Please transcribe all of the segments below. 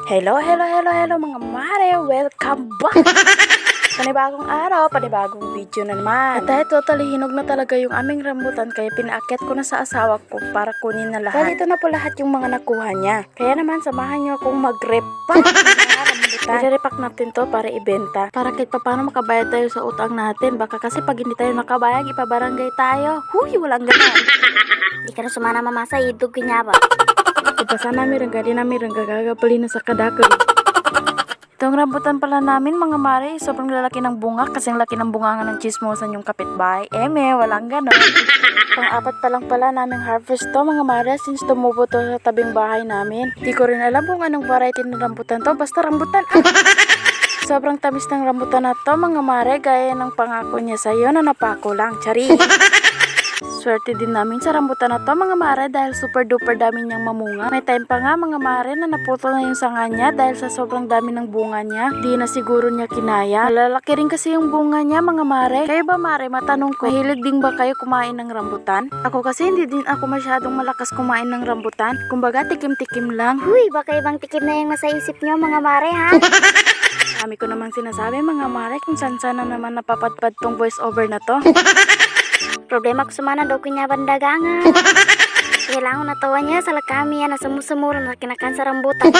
Hello mga mare! Welcome back! Panibagong araw, panibagong video na naman. At dahil totally hinog na talaga yung aming rambutan, kaya pinaakyat ko na sa asawa ko para kunin na lahat. Dahil ito na po lahat yung mga nakuha niya. Kaya naman samahan niyo akong mag-repack ng mga rambutan. I-repack natin to para ibenta. Para kahit paano makabayad tayo sa utang natin. Baka kasi pag hindi tayo nakabayad, ipabarangay tayo. Huy, walang ganun. Di ka na sumana mamasa, idug kanya ba? Ipasa namin rangga, di namin rangga gagapali na sa kadakal. Itong rambutan pala namin mga mare, sobrang lalaki ng bunga kasing laki ng bunga ng chismosan yung kapitbahay. Walang ganon. Pang-apat pa lang pala naming harvest to mga mare since tumubo to sa tabing bahay namin. Di ko rin alam kung anong variety ng rambutan to, basta rambutan. Sobrang tamis ng rambutan na to mga mare, gaya ng pangako niya sa'yo na napako lang. Chari! Swerte din namin sa rambutan na to mga mare dahil super duper dami niyang mamunga. May time pa nga mga mare na naputol na yung sanga niya dahil sa sobrang dami ng bunga niya. Di na siguro niya kinaya. Malalaki rin kasi yung bunga niya mga mare. Kayo ba mare, matanong ko, mahilig din ba kayo kumain ng rambutan? Ako kasi hindi din ako masyadong malakas kumain ng rambutan. Kumbaga tikim-tikim lang. Huy, baka ibang tikim na yung nasa isip nyo mga mare ha? Kami ko namang sinasabi mga mare kung saan sana naman napapadpad tong voice over na to. Problema ko sumana daw kanya bandagangan. Kailangan natawa niya sa lakami yan na samusumura na kinakan sa rambutan.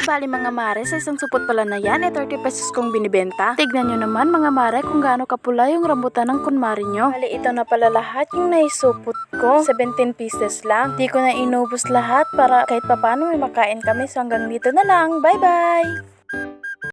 Bali mga mare, sa isang supot pala na yan, 30 pesos kong binibenta. Tignan nyo naman mga mare kung gaano kapula yung rambutan ng kunmari nyo. Bali ito na pala lahat yung naisupot ko. 17 pieces lang. Di ko na inubos lahat para kahit papano may makain kami. So hanggang dito na lang. Bye bye!